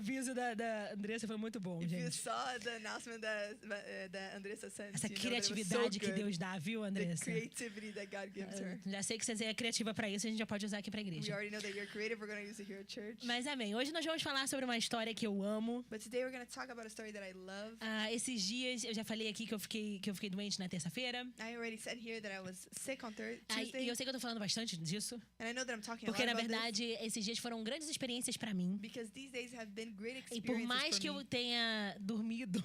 aviso da Andressa foi muito bom, If you gente. saw the announcement that Andressa sent, Essa you know that it was so criatividade que good. Deus dá, viu, The Andressa? creativity that God gives her. Já sei que você é criativa pra isso, a gente já pode usar aqui pra We igreja. already know that you're creative. We're going to use it here at church. Mas amém. Hoje nós vamos falar sobre uma história que eu amo. But today we're going to talk about a story that I love. Esses dias, eu já falei aqui que eu fiquei doente na terça-feira. I already said here that I was sick on E Tuesday. eu sei que eu tô falando bastante disso. And I know that I'm talking a Porque, lot na about verdade, esses dias foram grandes experiências pra mim. this because these days have been great E experiences por mais for que eu me. tenha dormido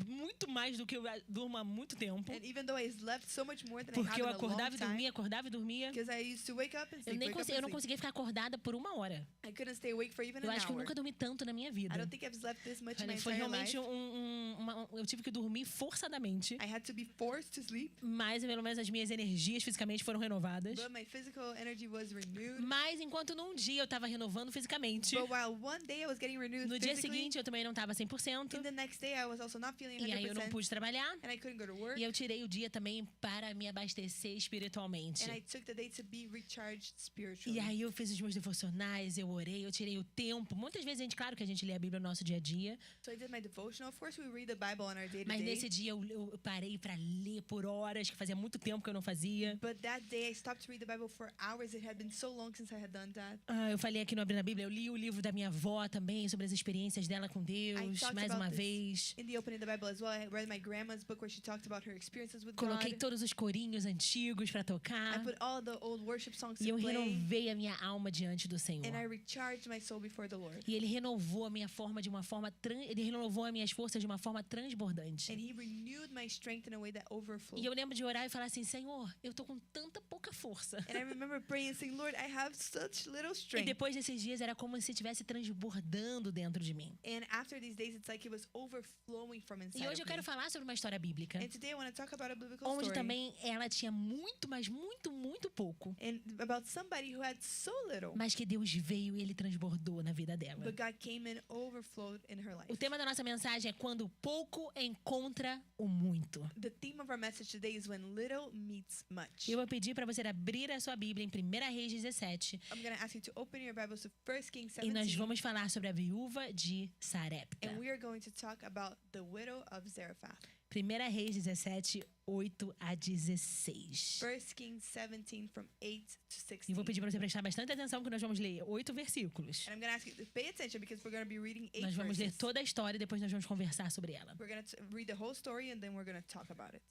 muito mais do que eu durmo há muito tempo, And even though I slept so much more than I porque have eu in a long acordava e dormia, time, acordava e dormia, because I used to wake up and eu sleep, wake up eu and não sleep. conseguia ficar acordada por uma hora. I couldn't stay awake for even Eu an acho que eu hour. nunca dormi tanto na minha vida. I don't think I've slept this much in my Foi entire realmente life. eu tive que dormir forçadamente, I had to be forced to sleep, mas pelo menos as minhas energias fisicamente foram renovadas. but my physical energy was renewed. Mas enquanto num dia eu tava renovando fisicamente, But while one day I was getting renewed no dia physically, seguinte eu também não tava 100%, in the next day I was also not feeling e aí eu não 100%, pude trabalhar. and I couldn't go to work. E eu tirei o dia também para me abastecer espiritualmente. And I took the day to be recharged spiritually. E aí eu fiz os meus devocionais, eu orei, eu tirei o tempo. Muitas vezes, claro que a gente lê a Bíblia no nosso dia a dia, So I did my devotional. Of course, we read the Bible on our day to mas day. nesse dia eu parei para ler por horas, que fazia muito tempo que eu não fazia. But that day I stopped to read the Bible for hours. It had been so long since I had done that. Eu falei aqui no Abrindo a Bíblia, eu li o livro da minha avó também, sobre as experiências dela com I Deus, talked mais about uma this vez. in the opening of the Bible as well. I read my grandma's book where she talked about her experiences with Coloquei God. todos os corinhos antigos para I tocar. put all the old worship songs E eu to play, renovei a minha alma diante do Senhor. and I recharged my soul before the Lord. E Ele renovou a minha forma de uma forma... Ele renovou as minhas forças de uma forma transbordante. And He renewed my strength in a way that overflowed. E eu lembro de orar e falar assim, Senhor, eu tô com tanta pouca força. And I remember praying and saying, Lord, I have such little E strength. depois desses dias era como se estivesse transbordando dentro de mim. And after these days, it's like it was overflowing from inside E hoje eu of quero me. falar sobre uma história bíblica, And today I want to talk about a biblical onde story. também ela tinha muito, mas muito, muito pouco. And about somebody who had so little, Mas que Deus veio e Ele transbordou na vida dela. but God came and overflowed in her life. O tema da nossa mensagem é quando o pouco encontra o muito. The theme of our message today is when little meets much. Eu vou pedir para você abrir a sua Bíblia em 1 Reis 17 I'm going to ask you to open your Bibles to 1 Kings e nós 17. vamos falar sobre a viúva de Sarepta. And we are going to talk about the widow of Zarephath. 1 Reis 17, 8 a 16. 1 Kings 17 from 8 to 16. E vou pedir para você prestar bastante atenção que nós vamos ler 8 versículos. And I'm going to ask you to pay attention because we're going to be reading 8 Nós vamos ler verses. toda a história e depois nós vamos conversar sobre ela. We're going to read the whole story and then we're going to talk about it.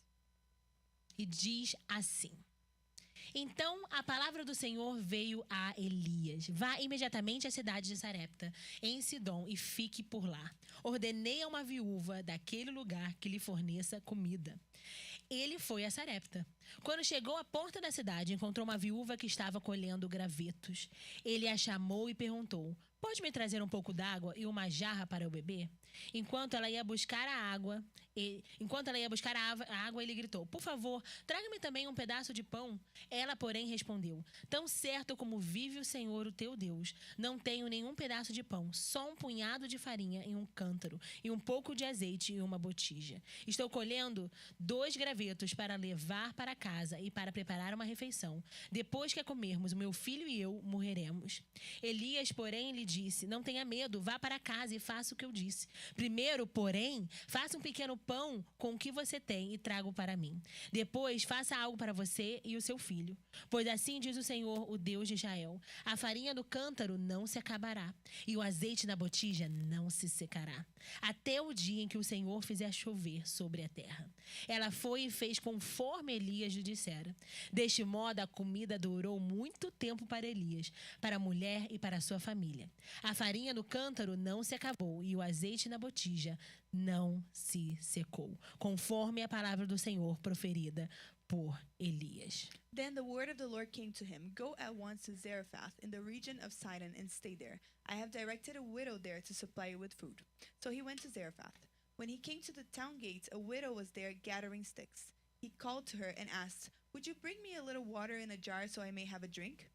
E diz assim: Então a palavra do Senhor veio a Elias. Vá imediatamente à cidade de Sarepta, em Sidom, e fique por lá. Ordenei a uma viúva daquele lugar que lhe forneça comida. Ele foi a Sarepta. Quando chegou à porta da cidade, encontrou uma viúva que estava colhendo gravetos. Ele a chamou e perguntou: Pode me trazer um pouco d'água e uma jarra para eu beber? Enquanto ela ia buscar a água, ele gritou: Por favor, traga-me também um pedaço de pão. Ela, porém, respondeu: Tão certo como vive o Senhor, o teu Deus, não tenho nenhum pedaço de pão, só um punhado de farinha em um cântaro e um pouco de azeite em uma botija. Estou colhendo 2 gravetos para levar para casa e para preparar uma refeição. Depois que a comermos, o meu filho e eu morreremos. Elias, porém, lhe disse: Não tenha medo, vá para casa e faça o que eu disse. Primeiro, porém, faça um pequeno pão com o que você tem e traga-o para mim. Depois, faça algo para você e o seu filho. Pois assim diz o Senhor, o Deus de Israel: a farinha do cântaro não se acabará e o azeite na botija não se secará, até o dia em que o Senhor fizer chover sobre a terra. Ela foi e fez conforme Elias lhe dissera. Deste modo, a comida durou muito tempo para Elias, para a mulher e para a sua família. A farinha no cântaro não se acabou e o azeite na botija não se secou, conforme a palavra do Senhor proferida por Elias. Then the word of the Lord came to him: Go at once to Zarephath in the region of Sidon and stay there. I have directed a widow there to supply you with food. So he went to Zarephath. When he came to the town gates, a widow was there gathering sticks. He called to her and asked, Would you bring me a little water in a jar so I may have a drink?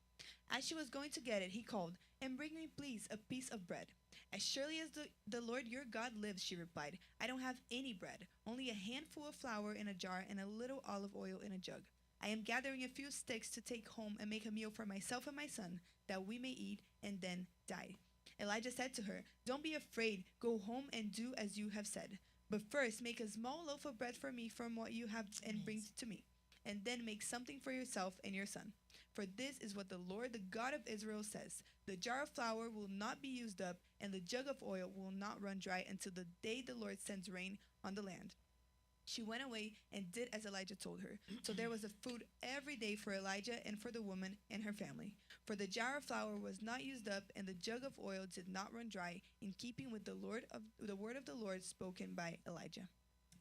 As she was going to get it, he called, And bring me, please, a piece of bread. As surely as the Lord your God lives, she replied, I don't have any bread, only a handful of flour in a jar and a little olive oil in a jug. I am gathering a few sticks to take home and make a meal for myself and my son, that we may eat and then die. Elijah said to her, "Don't be afraid. Go home and do as you have said. But first make a small loaf of bread for me from what you have and bring it to me. And then make something for yourself and your son. For this is what the Lord, the God of Israel, says. The jar of flour will not be used up, and the jug of oil will not run dry until the day the Lord sends rain on the land." She went away and did as Elijah told her. So there was a food every day for Elijah and for the woman and her family. For the jar of flour was not used up, and the jug of oil did not run dry, in keeping with the word of the Lord spoken by Elijah.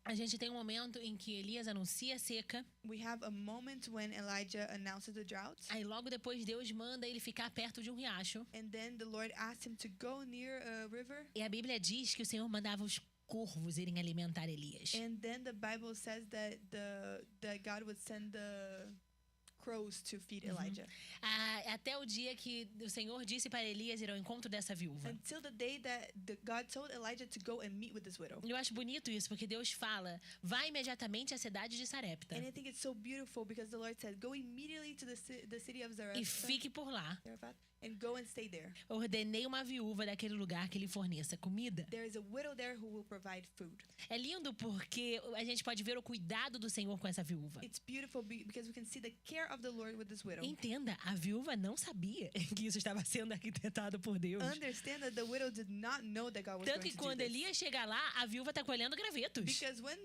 A gente tem um momento em que Elias anuncia a seca. We have a moment when Elijah announces the drought. Aí logo depois Deus manda ele ficar perto de um riacho. And then the Lord asked him to go near a river. E a Bíblia diz que o Senhor mandava os corvos irem alimentar Elias. And then the Bible says that God would send the crows to feed Elijah. Até o dia que o Senhor disse para Elias ir ao encontro dessa viúva. Until the day that God told Elijah to go and meet with this widow. Eu acho bonito isso, porque Deus fala, vai imediatamente à cidade de Sarepta. And I think it's so beautiful because the Lord said, go immediately to the city of Zarephath. E fique por lá. And go and stay there. Ordenei uma viúva daquele lugar que lhe forneça comida. There is a widow there who will provide food. É lindo porque a gente pode ver o cuidado do Senhor com essa viúva. It's beautiful because we can see the care of the Lord with this widow. Entenda, a viúva não sabia que isso estava sendo arquitetado por Deus. Understand that the widow did not know that God was Tanto going que to quando do this. Elias chega lá, a viúva está colhendo gravetos. Because when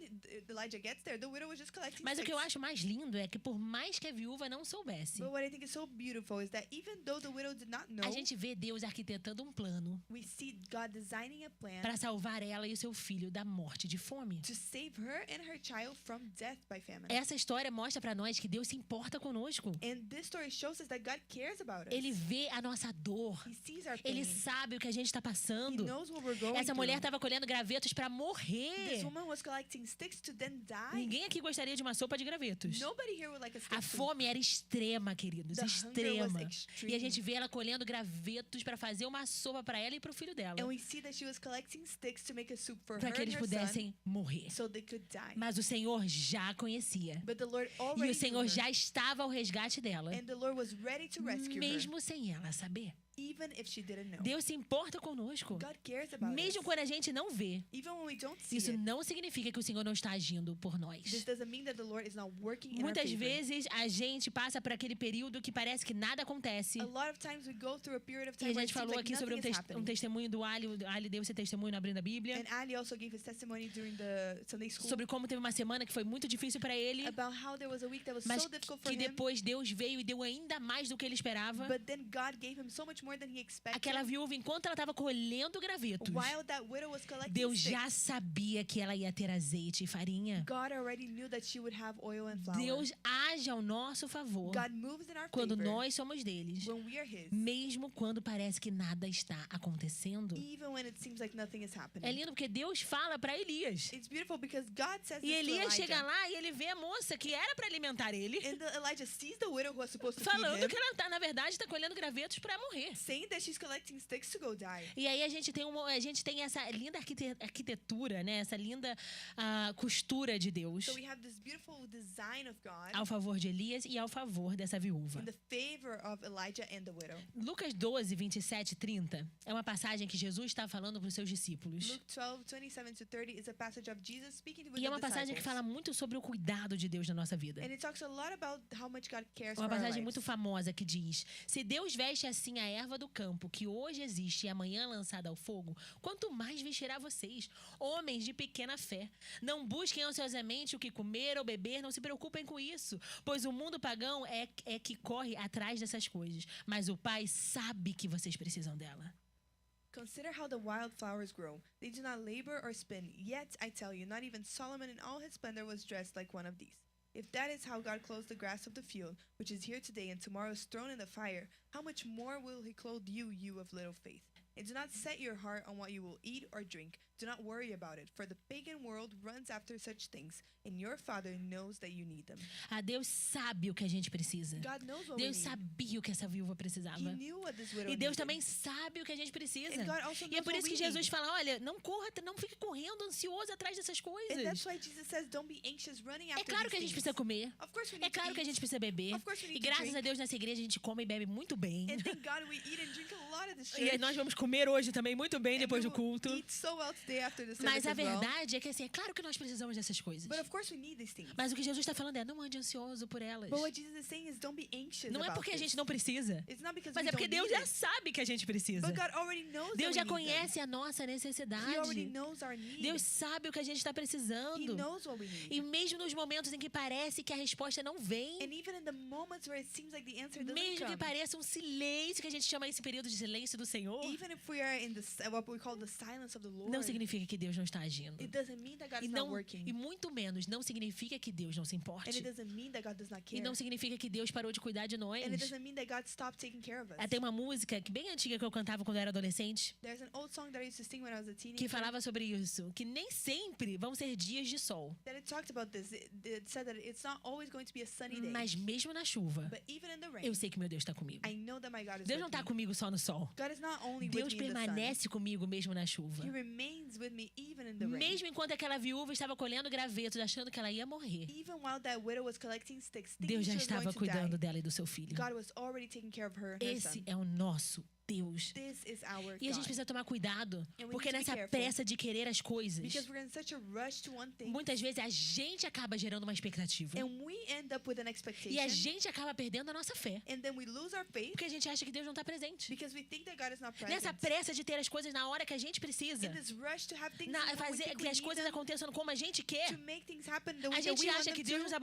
Elijah gets there, the widow was just collecting Mas o que eu sticks. acho mais lindo é que por mais que a viúva não soubesse, But what I think is so beautiful is that even though the widow did not know, a gente vê Deus arquitetando um plano we see God designing a plan para salvar ela e o seu filho da morte de fome. to save her and her child from death by famine. Essa história mostra para nós que Deus se importa conosco. And this story shows us that God cares about us. Ele vê a nossa dor. He sees our pain. Ele sabe o que a gente está He passando. knows what we're going Essa mulher through. estava colhendo gravetos para morrer. This woman was collecting sticks to then die. Ninguém aqui gostaria de uma sopa de gravetos. Nobody here would like a stick A soup. fome era extrema, queridos, The hunger was extrema. extreme. E a gente vê ela colhendo gravetos para fazer uma sopa para ela e para o filho dela, And we see that she was collecting sticks to make a soup for para her que and eles her pudessem son morrer. so they could die. Mas o Senhor já a conhecia. But the Lord E already o Senhor knew her. já estava ao resgate dela, And the Lord was ready to rescue her, mesmo sem ela saber. even if she didn't know. Deus se importa conosco, God cares about mesmo us. quando a gente não vê. Even when we don't see Isso it, não significa que o Senhor não está agindo por nós. this doesn't mean that the Lord is not working in our Muitas favor. vezes a gente passa por aquele período que parece que nada acontece. A lot of times we go through a period of E time a where it gente seems falou like aqui sobre nothing is happening. testemunho do Ali. O Ali deu esse testemunho na Abrindo a Bíblia. And Ali also gave his testimony during the Sunday school Sobre como teve uma semana que foi muito difícil para ele, about how there was a week that was mas so difficult for que him. depois Deus veio e deu ainda mais do que ele esperava. But then God gave him so much more than he expected. Aquela viúva, enquanto ela estava colhendo gravetos, While that widow was collecting Deus sticks, já sabia que ela ia ter azeite e farinha. God already knew that she would have oil and flour. Deus age ao nosso favor God moves in our quando favor nós somos deles, when we are His, mesmo quando parece que nada está acontecendo. even when it seems like nothing is happening. É lindo porque Deus fala para Elias. It's beautiful because God says E this to Elias chega Elijah. lá e ele vê a moça que era para alimentar ele, And Elijah sees the widow who was supposed to feed falando him, que ela tá, na verdade, está colhendo gravetos para morrer. saying that she's collecting sticks to go die. E aí a gente tem essa linda arquitetura, né? Essa linda costura de Deus So we have this beautiful design of God ao favor de Elias e ao favor dessa viúva. in the favor of Elijah and the widow. Lucas 12, 27 e 30 é uma passagem que Jesus está falando para os seus discípulos. Luke 12, 27 to 30 is a passage of Jesus speaking with E é the uma passagem que disciples. fala muito sobre o cuidado de Deus na nossa vida. And it talks a lot about how much God cares Uma for our passagem lives. muito famosa que diz: se Deus veste assim a erva do campo, que hoje existe e amanhã é lançada ao fogo, quanto mais vestirá vocês, homens de pequena fé. Não busquem ansiosamente o que comer ou beber, não se preocupem com isso, pois o mundo pagão é que corre atrás dessas coisas, mas o Pai sabe que vocês precisam dela. Consider how the wildflowers grow. They do not labor or spin. Yet, I tell you, not even Solomon in all his splendor was dressed like one of these. If that is how God clothes the grass of the field, which is here today and tomorrow is thrown in the fire, how much more will he clothe you, you of little faith? And do not set your heart on what you will eat or drink. Do not worry about it, for the pagan world runs after such things, and your Father knows that you need them. Deus sabe o que a gente precisa. God knows what Deus we need. sabia o que essa viúva precisava. He knew what this widow E Deus needed. também sabe o que a gente precisa. And God also E é knows por what isso que we Jesus need. fala: olha, não fique correndo ansioso atrás dessas And coisas. that's why Jesus says, don't be anxious running É after claro these que a gente things. precisa comer. Of course we É need claro to que a eat. gente precisa beber. Of course we E need to graças drink. a Deus nessa igreja a gente come e bebe muito bem. And thank God we eat and drink a lot of this E aí church. nós vamos com comer hoje também muito bem And depois we do will culto. eat so well today after the service Mas a as well. verdade é que, assim, é claro que nós precisamos dessas coisas. But of course we need these things. Mas o que Jesus está falando é, não ande ansioso por elas. But what Jesus is saying is don't be anxious Não é about porque a this. gente não precisa, It's not because mas we é porque don't Deus need já it. sabe que a gente precisa. But God already knows Deus já that we need them. conhece a nossa He already necessidade. knows our need. Deus sabe o que a gente está He precisando. knows what we need. E mesmo nos momentos em que parece que a resposta não vem, And even in the moments where it seems like the answer doesn't mesmo que come, pareça um silêncio, que a gente chama esse período de silêncio do Senhor, even if we are in what we call the silence of the Lord, não significa que Deus não está agindo. it doesn't mean that God E, is não, not working. e muito menos, não significa que Deus não se And importe. it doesn't mean that God does not E care. não significa que Deus parou de cuidar de nós. And it doesn't mean that God stopped taking care of us. Tem uma música que bem antiga que eu cantava quando eu era adolescente, There's an old song that I used to sing when I was a teenager que falava sobre isso, que nem sempre vão ser dias de sol, that it talked about this. It said that it's not always going to be a sunny day. mas mesmo na chuva, But even in the rain, eu sei que meu Deus está comigo. I know that my God is Deus with não está me. comigo só no sol. God is not only Deus with me in the sun. permanece comigo mesmo na chuva. He remains with me even in the rain. Mesmo enquanto aquela viúva estava colhendo gravetos, achando que ela ia morrer, Even while that widow was collecting sticks, thinking Deus já she was going estava to cuidando die, dela e do seu filho. God was already taking care of her and her Esse son. é o nosso Deus. This is our E a gente God. precisa tomar cuidado, And we porque need to be nessa careful. pressa de querer as coisas, Because we're in such a rush to one thing, muitas vezes a gente acaba gerando uma expectativa. and we end up with an E a expectation, gente acaba perdendo a nossa fé. and then we lose our faith Porque a gente acha que Deus não está presente. because we think that God is not Nessa present. pressa de ter as coisas na hora que a gente precisa, In this rush to have things when we fazer think que we as need coisas them, aconteçam como a gente quer, to make things happen the a way that gente we want acha que them Deus nos to,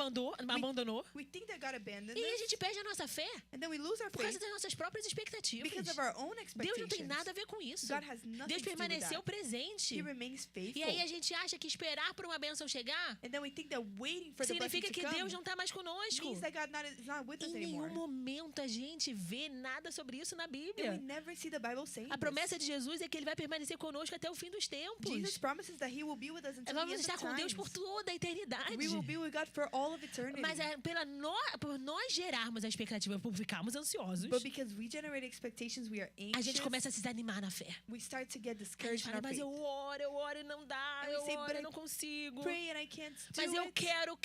abandonou we think that God abandoned e a us, gente perde a nossa fé and then we lose our por causa faith das nossas próprias expectativas. because of our own Deus não tem expectations. nada a ver com isso. God has nothing Deus to do with permaneceu that. presente. He remains faithful. E aí a gente acha que esperar por uma bênção chegar And then we think that waiting for the blessing significa to que come Deus não está mais conosco. means that God is not with us Em nenhum anymore. momento a gente vê nada sobre isso na And we Bíblia. never see the Bible saying A promessa this. de Jesus é que ele vai permanecer conosco até o fim dos tempos. Jesus promises that He will be with us until the Vamos end estar of com Deus times. por toda a eternidade. We will be with God for all of eternity. Mas por nós gerarmos a expectativa, por ficarmos ansiosos, But because we generate expectations, we are a anxious. gente começa a se desanimar na fé. We start to get A gente discouraged in fala, our mas faith. eu oro e não dá, And we eu say, oro "But e I não consigo. Pray and I can't do Mas eu it. quero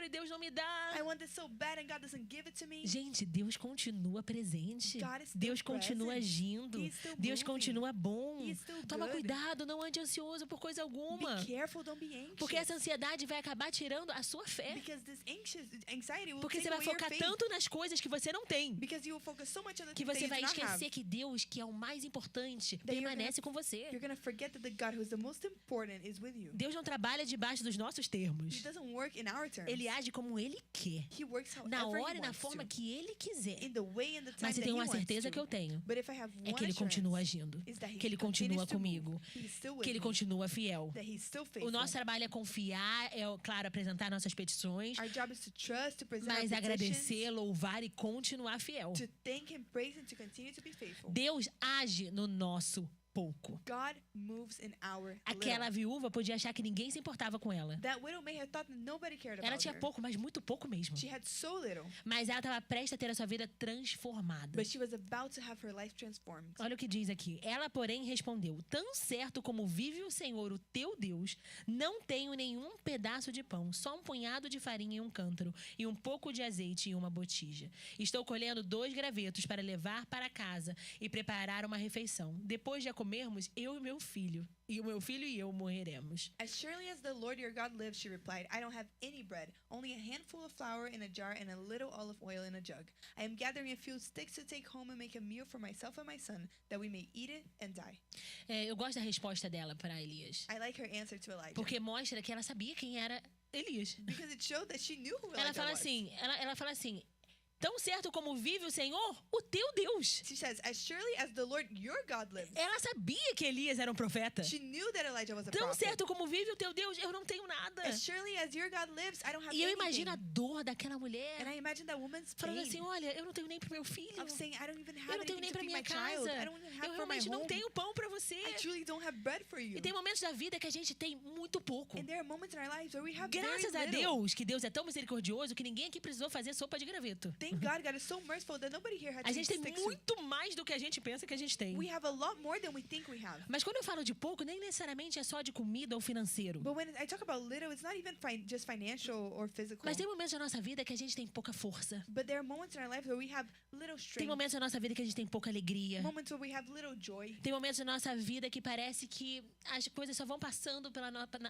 e Deus não me dá. I want this so bad and God doesn't give it to me. Gente, Deus continua presente. God is still Deus continua present. agindo. He is still Deus moving. continua bom. He is still Toma good. cuidado, não ande ansioso por coisa alguma. Be careful, don't be anxious. Porque essa ansiedade vai acabar tirando a sua fé. Because this anxiety will Porque take você vai away your focar faith. tanto nas coisas que você não tem, Because you will focus so much on the que things that você you vai do not have. esquecer que Deus, que é o mais importante, That you're permanece com você. You're going to forget that the God who's the most important is with you. Deus não trabalha debaixo dos nossos He termos. doesn't work in our terms. Ele age como Ele quer, He works however na he hora e na wants forma to. que Ele quiser. In the way and the time Mas se that tem he uma wants certeza to. que eu tenho, But if I have é one que Ele continua assurance, agindo, is that he que Ele continua continues to move. comigo, He's still with que Ele me. continua fiel. That he's still O faithful. nosso trabalho é confiar, é, claro, apresentar nossas petições, Our job is to trust, to present mas our petitions, agradecer, louvar e continuar fiel. to thank him, praise him, to continue to be faithful. Deus age no nosso pouco. God moves in our Aquela little. viúva podia achar que ninguém se importava com ela. That widow may have thought that nobody cared Ela about tinha her. pouco, mas muito pouco mesmo. She had so little, Mas ela estava prestes a ter a sua vida transformada. but she was about to have her life transformed. Olha o que diz aqui. Ela, porém, respondeu: tão certo como vive o Senhor, o teu Deus, não tenho nenhum pedaço de pão, só um punhado de farinha em um cântaro e um pouco de azeite em uma botija. Estou colhendo 2 gravetos para levar para casa e preparar uma refeição. Depois de a comermos, eu e meu filho e eu morreremos. As surely as the Lord your God lives, she replied, I don't have any bread, only a handful of flour in a jar and a little olive oil in a jug. I am gathering a few sticks to take home and make a meal for myself and my son, that we may eat it and die. Eu gosto da resposta dela para Elias, I like her answer to Elijah. porque mostra que ela sabia quem era Elias. Because it showed that she knew who Ela Elijah fala was. assim, ela fala assim: tão certo como vive o Senhor, o teu Deus. She says, as surely as the Lord your God lives. Ela sabia que Elias era um profeta. She knew that Elijah was a Tão prophet. certo como vive o teu Deus, eu não tenho nada. As surely as your God lives, I don't have E eu anything. imagino a dor daquela And mulher I imagine that woman's falando pain. assim: olha, eu não tenho nem pro meu filho, Of saying, I don't even have eu não tenho anything nem to pra feed minha my child. casa, I don't even eu have for my realmente não home. tenho pão pra você. I truly don't have bread for you. E tem momentos da vida que a gente tem muito pouco. And there are moments in our lives where we have Graças a very little. Deus, que Deus é tão misericordioso que ninguém aqui precisou fazer sopa de graveto. Thank God, God is so merciful that nobody here had A to gente eat tem sticks. muito mais do que a gente pensa que a gente tem. We have a lot more than we think we have. Mas quando eu falo de pouco, nem necessariamente é só de comida ou financeiro. But when I talk about little, it's not even just financial or physical. Mas tem momentos na nossa vida que a gente tem pouca força. But there are moments in our life where we have little Tem strength. momentos na nossa vida que a gente tem pouca alegria. Moments where we have little joy. Tem momentos na nossa vida que parece que as coisas só vão passando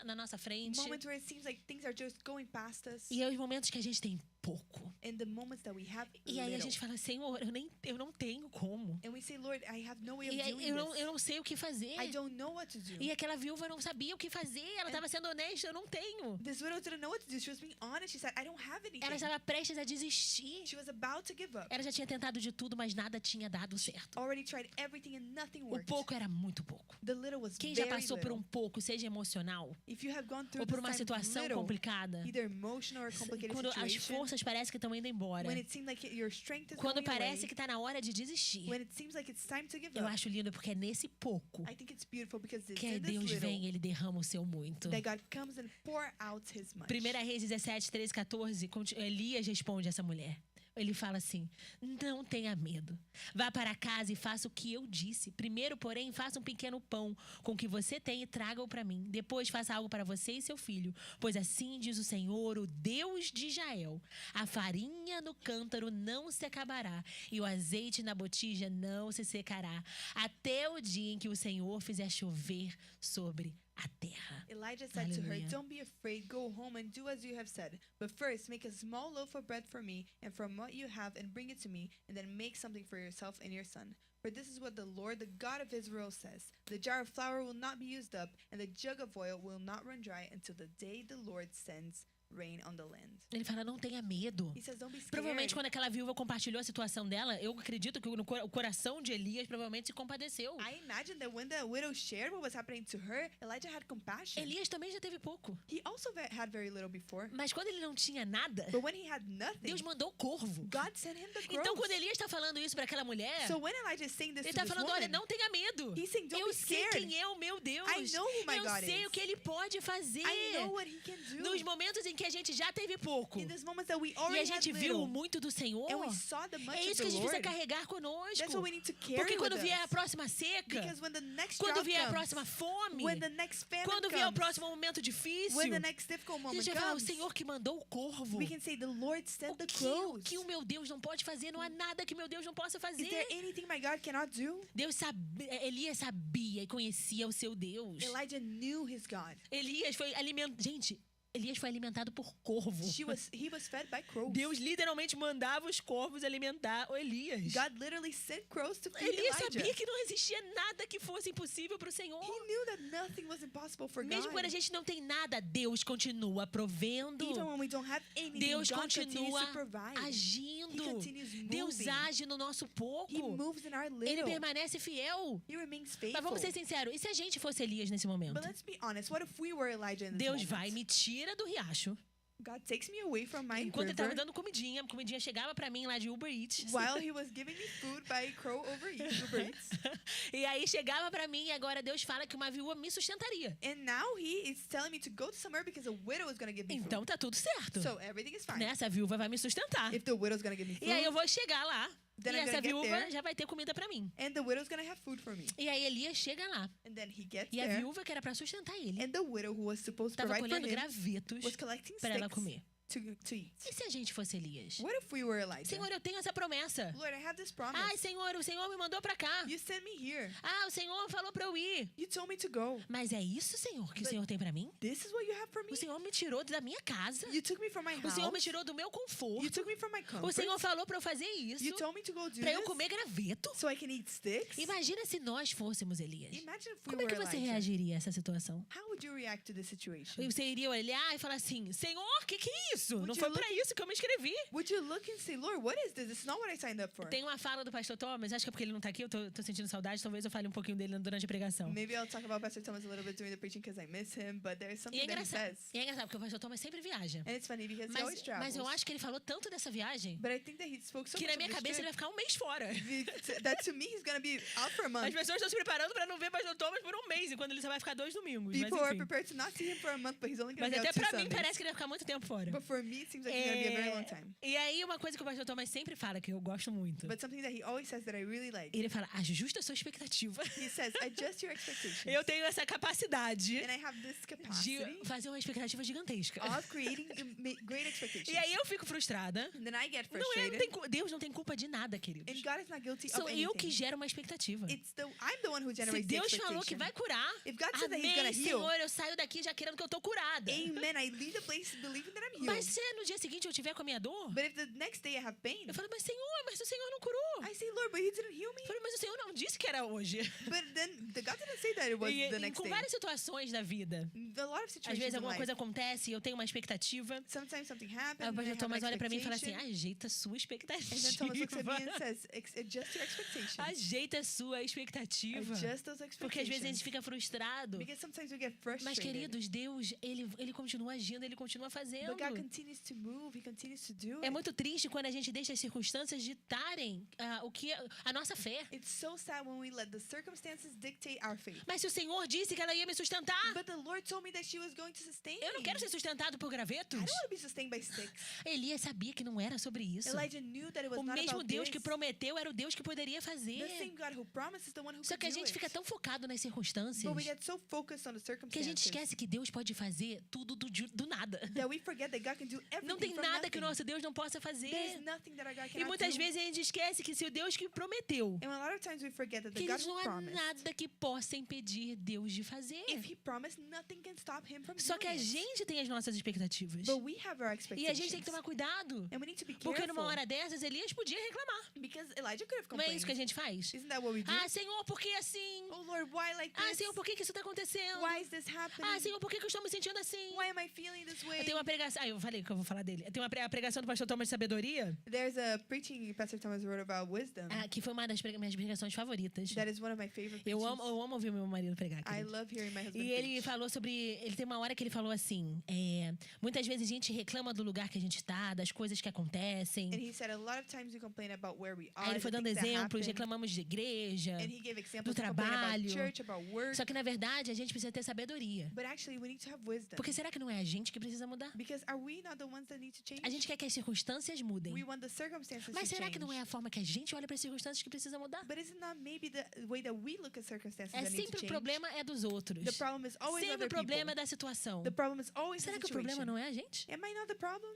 na nossa frente. Moments where it seems like things are just going past us. E é os momentos que a gente tem pouco. And the moments that we have E aí a little. gente fala, Senhor, eu não tenho como. And we say, Lord, I have no way of E aí doing eu this. não sei o que fazer. I don't know what to do. E aquela viúva não sabia o que fazer. Ela estava sendo honesta, eu não tenho. This widow didn't know what to do. She was being honest. She said, I don't have anything. Ela estava prestes a desistir. She was about to give up. Ela já tinha tentado de tudo, mas nada tinha dado certo. Already tried everything and nothing O worked. pouco era muito pouco. The little was Quem já very passou por little. um pouco, seja emocional, If you have gone through ou por this uma time of situação little, complicada, either emotional or complicated quando as situation, forças parecem que estão indo embora, when it seems like your strength is quando going parece away, que está na hora de desistir, when it seems like it's time to give eu up, acho lindo porque é nesse pouco I think it's beautiful because it's que in this Deus little vem e Ele derrama o seu muito. that God comes and pour out His much. 1 Reis 17, 13, 14, Elias responde a essa mulher. Ele fala assim, não tenha medo. Vá para casa e faça o que eu disse. Primeiro, porém, faça um pequeno pão com o que você tem e traga-o para mim. Depois, faça algo para você e seu filho. Pois assim diz o Senhor, o Deus de Israel. A farinha no cântaro não se acabará e o azeite na botija não se secará, até o dia em que o Senhor fizer chover sobre a terra. Elijah said to her, Hallelujah. don't be afraid, go home and do as you have said. But first, make a small loaf of bread for me and from what you have and bring it to me, and then make something for yourself and your son. For this is what the Lord, the God of Israel, says. The jar of flour will not be used up, and the jug of oil will not run dry until the day the Lord sends rain on the land. Ele fala, não tenha medo. He says, don't be scared. Provavelmente, quando aquela viúva compartilhou a situação dela, eu acredito que o coração de Elias provavelmente se compadeceu. I imagine that when the widow shared what was happening to her, Elijah had compassion. Elias também já teve pouco. He also had very little before. Mas quando ele não tinha nada, But when he had nothing, Deus mandou o corvo. God sent him the Então, crows. quando Elias está falando isso para aquela mulher, So when Elijah is saying this ele to está this falando, woman, olha, não tenha medo. he's saying, don't Eu be sei scared. quem é o meu Deus. I know who my Eu God sei is. o que Ele pode fazer. I know what he can do. Nos momentos em que a gente já teve pouco In this moments that we e a already gente had viu little, o muito do Senhor, and we saw the much é of isso que the a gente precisa Lord, carregar conosco. that's what we need to carry Porque quando with vier a us. próxima seca, Because when the next quando drought vier a comes, próxima fome, when the next famine quando vier o comes, próximo momento difícil, when the next difficult a moment gente vai falar, o comes, Senhor que mandou o corvo. we can say the Lord sent the O crows. que o meu Deus não pode fazer? Não há nada que meu Deus não possa Is fazer. there anything my God cannot do? Elias sabia e conhecia o seu Deus. Elijah knew his God. Elias foi alimentado. Gente, Elias foi alimentado por corvo. He was fed by crows. Deus literalmente mandava os corvos alimentar o Elias. God literally sent crows to feed Elias Elijah. sabia que não existia nada que fosse impossível para o Senhor. He knew that nothing was impossible for Mesmo God. quando a gente não tem nada, Deus continua provendo. Even when we don't have anything, Deus God continues continua to provide. He agindo. continues Deus moving. age no nosso pouco. He moves in our Ele little. permanece fiel. He remains Mas faithful. vamos ser sinceros, e se a gente fosse Elias nesse momento? But let's be honest. What if we were Elijah in this Deus moment? vai, me tira do riacho. God takes me away from my Enquanto ele estava river dando comidinha, a comidinha chegava pra mim lá de Uber Eats. while he was giving me food by crow Uber Eats. E aí chegava pra mim e agora Deus fala que uma viúva me sustentaria. And now he is telling me to go to somewhere because a widow is going to give me Então tá tudo certo. food. So everything is fine. Né? Essa viúva vai me sustentar. If the widow's going to give me food, E aí eu vou chegar lá Then e I'm essa gonna get viúva there. já vai ter comida pra mim. and the widow's going to have food for me. E aí Elias chega lá. And then he gets E a there, viúva que era pra sustentar ele and the widow who was supposed to estava provide for colhendo him gravetos was collecting para ela sticks comer. to eat. E se a gente fosse Elias? What if we were Elijah? Senhor, eu tenho essa promessa. Lord, I have this promise. Ai, Senhor, o Senhor me mandou pra cá. You sent me here. Ah, o Senhor falou pra eu ir. You told me to go. Mas é isso, Senhor, que o But- Senhor tem pra mim? This is what you have for me? O Senhor me tirou da minha casa. You took me from my O house. Senhor me tirou do meu You conforto. took me from my O comfort. Senhor falou pra eu fazer isso, You told me to go do pra eu this comer graveto. so I can eat sticks. Imagina se nós fôssemos Elias. Imagine if we Como é were que você Elijah. reagiria a essa situação? How would you react to this situation? Você iria olhar e falar assim, Senhor, que é isso? Would Não you foi look pra isso que eu me inscrevi. Would you look and say, Lord, what is this? This is not what I signed up for. Tem uma fala do pastor Thomas, acho que é porque ele não tá aqui, eu tô sentindo saudade, talvez eu fale um pouquinho dele durante a pregação. Maybe I'll talk about Pastor Thomas a little bit during the preaching because I miss him, but there's E something é that he engraçado, says. porque o pastor Thomas sempre viaja. And it's funny because he always Mas travels. eu acho que ele falou tanto dessa viagem But I think that he spoke so que much na minha of this cabeça ele vai trip ficar um mês fora. that to me he's going to be out for a As month. pessoas estão se preparando pra não ver pastor Thomas por um mês, enquanto ele só vai ficar 2 domingos. Mas People are enfim. prepared to not see him for a month, but he's only going Mas to be até out 2 pra mim Sundays. parece que ele vai ficar muito tempo fora. But for me, it seems like he's going to be a very long time. E aí, uma coisa que o pastor Thomas sempre fala, que eu gosto muito. But something that he always says that I really like, Ele fala, ajusta a sua expectativa. he says, adjust your expectations. Eu tenho essa capacidade And I have this capacity de fazer uma expectativa gigantesca. of creating great expectations. E aí eu fico frustrada. And then I get Não é, frustrated. Deus não tem culpa de nada, queridos. And God is not guilty Sou of eu que anything. gero uma expectativa. I'm the one who Se generates the Deus falou que expectation. vai curar, If God said that he's amém, gonna heal, Senhor, eu saio daqui já querendo que eu tô curada. Amen. I leave the place believing that I'm Mas healed. se no dia seguinte eu tiver com a minha dor, But if the next day I have pain, eu falo, mas Senhor, mas o Senhor não curou. I say, Lord, but He didn't heal me. Eu falo, mas o Senhor não disse que era hoje. But then God didn't say that it was E the next com day. várias situações da vida. A lot of Às situations vezes in alguma life. coisa acontece e eu tenho uma expectativa. Sometimes something Aí happens. o and I pastor have an Thomas olha pra mim e fala assim, expectation. ajeita a sua expectativa. And then Thomas looks at me and says, adjust your expectations. Ajeita a sua expectativa. Adjust those Porque às vezes a gente expectations. fica frustrado. Because sometimes we get Mas, frustrated. queridos, Deus, ele continua agindo, ele continua fazendo. But God continues to move. He continues to do É it. muito triste quando a gente deixa as circunstâncias ditarem a nossa fé. It's so sad when we let the circumstances dictate our faith. Mas se o Senhor disse que ela ia me sustentar, But the Lord told me that she was going to sustain eu não me. quero ser sustentado por I gravetos. don't want to be sustained by sticks. Elias sabia que não era sobre isso. Elijah knew that it was O not mesmo about Deus this. que prometeu era o Deus que poderia The fazer. same God who promised is the one who Só could que a do gente it. fica tão focado nas circunstâncias But we get so focused on the que a gente circumstances esquece que Deus pode fazer tudo do nada. that we forget that God can do everything Não tem from nada que o nothing. nosso Deus não possa fazer. There's nothing that our God E cannot muitas do. vezes a gente esquece que se o Deus que prometeu, And a lot of times we forget that the que God não who há promised, nada que possa impedir Deus de fazer. if He promised, nothing can stop Him from Só que a doing it. gente tem as nossas expectativas. But we have our E a expectations. gente tem que tomar cuidado. And we need to be Porque numa careful. hora dessas, Elias podia reclamar. Because Elijah could have Não é complained. isso que a gente faz? Isn't that what we do? Ah, Senhor, por que assim? Oh Lord, why like Ah, this? Senhor, por que isso está acontecendo? Why is this happening? Ah, Senhor, por que eu estou me sentindo assim? Why am I feeling this way? Eu tenho uma pregação. Ah, eu falei que eu vou falar dele. Tem a pregação do pastor Thomas de Sabedoria, There's a preaching Pastor Thomas wrote about wisdom. que foi uma das minhas pregações favoritas. That is one of my favorite Eu preachings. amo ouvir meu marido pregar. I querido. love hearing my husband E ele preach. falou sobre. Ele tem uma hora que ele falou assim: muitas vezes a gente reclama do lugar que a gente está, das coisas que acontecem. And he said a lot of times we complain about where we are, Aí ele foi the dando things that exemplos, happen. reclamamos de igreja. And he gave examples. do We complain about trabalho. church, about work. Só que na verdade a gente precisa ter sabedoria. But actually, we need to have wisdom. Porque será que não é a gente que precisa mudar? Because are we not the ones that need to change? A gente quer que as circunstâncias mudem. We want the circumstances Mas to será change. que não é a forma que a gente olha para as circunstâncias que precisa mudar? But isn't that maybe the way that we look at circumstances É that need to sempre o change? problema é dos outros. The problem is always Sempre other o problema é people. da situação. The problem is always Será the que o problema situation. não é a gente? Am I not the problem?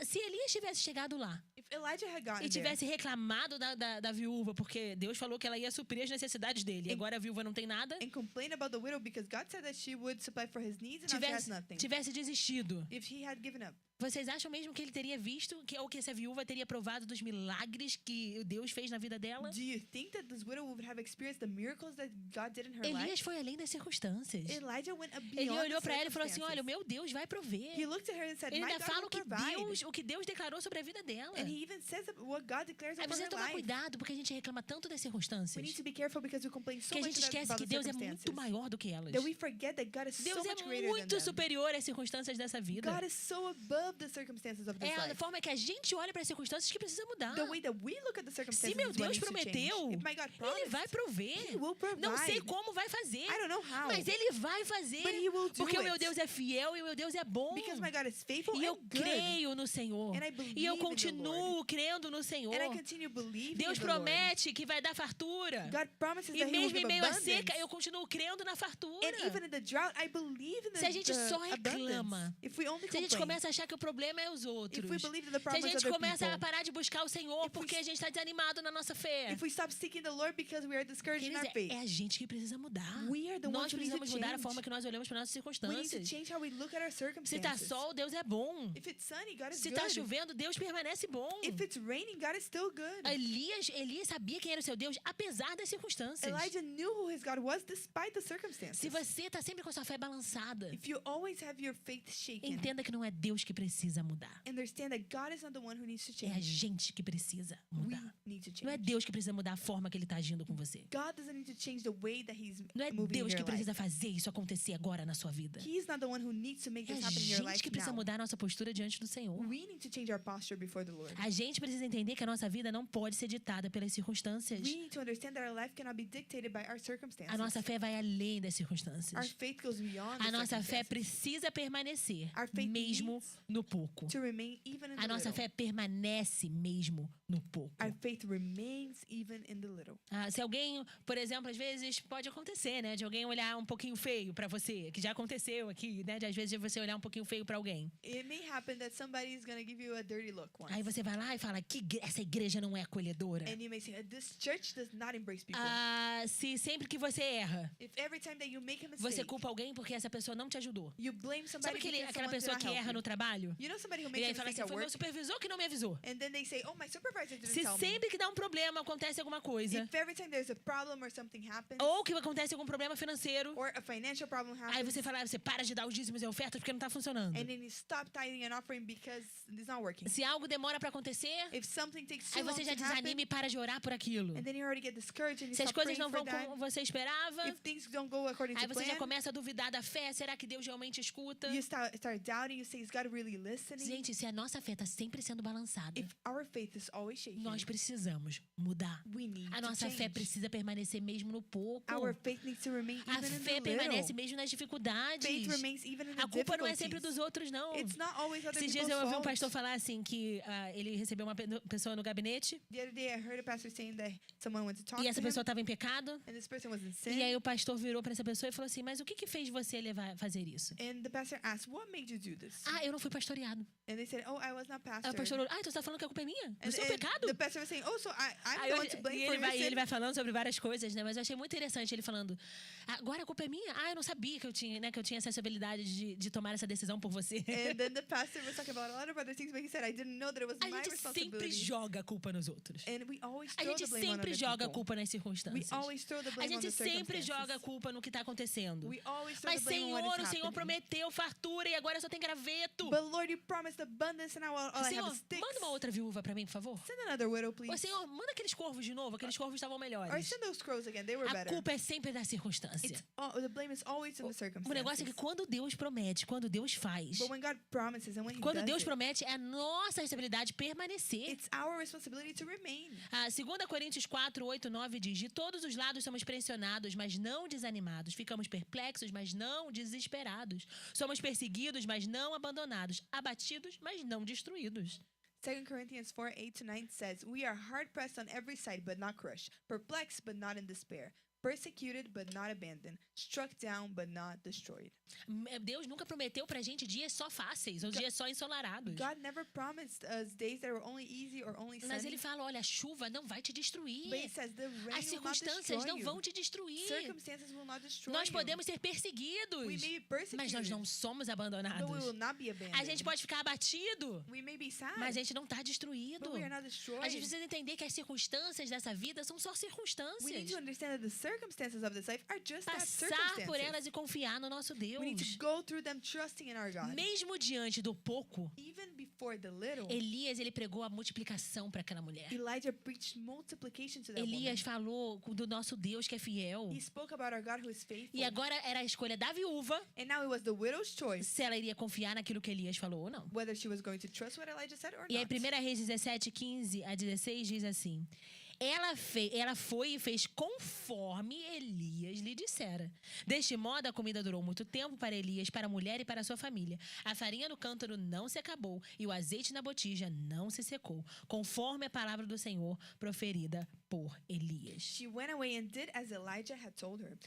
Se Elias tivesse chegado lá If Elijah had gotten e tivesse reclamado da viúva, porque Deus falou que ela ia suprir as necessidades dele, e agora a viúva não tem nada, there and complained about the widow because God said that she would supply for his needs and now she has nothing. tivesse desistido, If he had given up, vocês acham mesmo que ele teria visto, ou que essa viúva teria provado dos milagres que Deus fez na vida dela? do you think that this widow would have experienced the miracles that God did in her Elias life? foi além das circunstâncias. Elijah went beyond Ele olhou the para ela e falou assim: circumstances. olha, o meu Deus vai prover. He looked at her and said, Ele my ainda God fala will o que provide. Deus declarou sobre a vida dela. And he even says what God declares Aí over precisa her tomar life. cuidado, porque a gente reclama tanto das We circunstâncias, need to be careful because we complain so que a much gente esquece about que the Deus é circumstances. muito maior do que elas. That we forget that God is so Deus much é greater than muito them. superior às circunstâncias dessa vida. God is so above the circumstances of this É a life. forma que a gente olha para as circunstâncias que precisa mudar. The way that we look at the circumstances Se meu is what Deus needs to change. prometeu, If my God Ele promised, vai prover. He will provide. Não sei como vai fazer, I don't know how. mas Ele vai fazer. But He will do Porque o meu it. Deus é fiel e o meu Deus é bom. Because my God is faithful E eu and good. creio no Senhor. And I believe E eu in the continuo crendo no Senhor. And I continue believing Deus in the Lord. promete que vai dar fartura. God promises E that He will mesmo em give meio à abundance. seca, eu continuo crendo na fartura. And even in the drought, I believe in Se a gente the só abundance. reclama, If we only se a gente complain, começa a achar que o problema é os outros, if we believe that the se a problem is gente other começa a people, parar de buscar o Senhor porque a gente está desanimado na nossa fé, if we stop seeking the Lord because we are discouraged in queridos, our faith, é a gente que precisa mudar. We are the Nós ones who need to precisamos mudar a change. forma que nós olhamos para nossas we need to circunstâncias. change how we look at our Se circumstances. está sol, Deus é bom. If it's sunny, God is Se good. está chovendo, Deus permanece bom. If it's raining, God is still good. Elias sabia quem era o seu Deus, apesar das circunstâncias. Elijah knew who his God was despite the circumstances. Se você está sempre com a sua fé balançada, If you always have your faith shaken, entenda que não é Deus que precisa mudar. understand that God is not the one who needs to É a change. gente que precisa We mudar. need to Não é change. Deus que precisa mudar a forma que Ele está agindo com você. God doesn't need to change the way that He's Não é moving in Deus your que precisa life. fazer isso acontecer agora na sua vida. He's not the one who needs to make É this a happen in your gente life que precisa now. mudar a nossa postura diante do Senhor. We need to change our posture before the Lord. A gente precisa entender que a nossa vida não pode ser ditada pelas circunstâncias. We need to understand that our life cannot be dictated by our circumstances. A nossa fé vai além das circunstâncias. Our faith goes beyond A the nossa fé circumstances. precisa permanecer Our faith mesmo needs no pouco. to remain even in A the nossa little. fé permanece mesmo no pouco. Our faith remains even in the little. Se alguém, por exemplo, às vezes pode acontecer, né, de alguém olhar um pouquinho feio pra você, que já aconteceu aqui, né, de às vezes você olhar um pouquinho feio pra alguém. It may happen that somebody is going to give you a dirty look once. Aí você vai lá e fala que essa igreja não é acolhedora. And you may say, this church does not embrace people. Se sempre que você erra, If every time that you make a você mistake, culpa alguém porque essa pessoa não te ajudou. you blame Sabe somebody because aquela someone pessoa did que not help erra no you. trabalho? You know somebody who E makes aí a fala mistake assim, at foi meu work, supervisor que não me avisou. and then they say, oh, my supervisor didn't Se tell me. sempre que dá um problema acontece alguma coisa, If every time there's a problem or something happens, ou que acontece algum problema financeiro, or a financial problem aí happens, você para de dar os dízimos e ofertas porque não tá funcionando. and then you stop tithing and offering because it's not working. Se algo demora pra acontecer, If something takes too aí long você já to happen, desanima e para de orar por aquilo. and then you already get discouraged and you Se as stop coisas praying não for vão that. como você esperava, If things don't go according aí to você já plan, começa a duvidar da fé. Será que Deus realmente escuta? you start doubting, you say, is God really listening? Gente, se a nossa fé tá sempre sendo balançada, If our faith is always shaking, nós precisamos mudar. we need A to nossa fé change. precisa permanecer mesmo no pouco. Our faith needs to remain A even in fé the permanece little. mesmo nas dificuldades. Faith remains even in the A culpa não é sempre dos difficulties. outros, não. It's not always other Esses dias people's eu ouvi um fault. pastor falar assim que ele recebeu uma pessoa no gabinete The other day I heard a pastor saying that someone went to talk e to essa him, pessoa estava em pecado. and this person was in E aí sin. o pastor virou para essa pessoa e falou assim: mas o que fez você fazer isso? And the pastor asked, what made you do this? Eu não fui pastoreado. And they said, oh, I was not Aí pastor. o pastor olhou, então você tá falando que a culpa é minha? Do And, seu and pecado? the pastor was saying, oh, so I'm Aí the one to blame e for ele your vai sin. falando sobre várias coisas, né? Mas eu achei muito interessante ele falando: agora a culpa é minha? Eu não sabia que eu tinha, né, que eu tinha essa habilidade de tomar essa decisão por você. And then the pastor was talking about a lot of other things, but he said, I didn't know that it was A my gente sempre responsibility. joga a culpa nos outros. And we always A throw gente the blame on sempre other joga a people. culpa nas We circunstâncias. always throw the A blame on gente the sempre joga a circumstances. culpa no que está acontecendo. We always throw Mas, the blame on what Senhor, is o Senhor happening. prometeu fartura e agora só tem graveto. But Lord, you promised abundance, and now all I have Senhor, is sticks. manda uma outra viúva pra mim, por favor. Send another widow, please. Ô, Senhor, manda aqueles corvos de novo. Aqueles corvos estavam Or melhores. send those crows again. They were A better. culpa é sempre da circunstância. The blame is always in the O circumstances. negócio é que quando Deus promete, quando Deus faz, But when God promises and when He quando does Deus it, promete, é a nossa responsabilidade permanecer. it's our responsibility to remain. 2 Coríntios 4, 8, 9 diz: de todos os lados somos pressionados, mas não desanimados. Ficamos perplexos, mas não desesperados. Somos perseguidos, mas não abandonados. Abatidos, mas não destruídos. 2 Corinthians 4, 8 to 9 says, we are hard pressed on every side, but not crushed. Perplexed, but not in despair. Persecuted, but not abandoned. Struck down, but not destroyed. Deus nunca prometeu pra gente dias só fáceis ou dias só ensolarados. God never promised us days that were only easy or only Mas sunny. ele fala: olha, a chuva não vai te destruir. But He says the rain As will not circunstâncias destroy não you. vão te destruir. Circumstances will not destroy Nós you. podemos ser perseguidos, We may be persecuted, mas nós não somos but abandonados. we will not be abandoned. A gente pode ficar abatido, We may be sad, mas a gente não está destruído. but we are not destroyed. A gente precisa entender que as circunstâncias dessa vida são só We need circunstâncias. to understand that the circumstances of this life are just that Passar circumstances. por elas e confiar no nosso Deus. We need to go through them trusting in our God. Mesmo diante do pouco, Even before the little, Elias ele pregou a multiplicação para aquela mulher. Elijah preached multiplication to that Elias woman. falou do nosso Deus que é fiel. He spoke about our God who is faithful. E agora era a escolha da viúva And now it was the widow's choice se ela iria confiar naquilo que Elias falou ou não. whether she was going to trust what Elijah said or E aí, not. 1 Reis 17, 15 a 16 diz assim: ela foi e fez conforme Elias lhe dissera. Deste modo, a comida durou muito tempo para Elias, para a mulher e para a sua família. A farinha no cântaro não se acabou e o azeite na botija não se secou, conforme a palavra do Senhor proferida por Elias. She went away and did as Elijah had told her.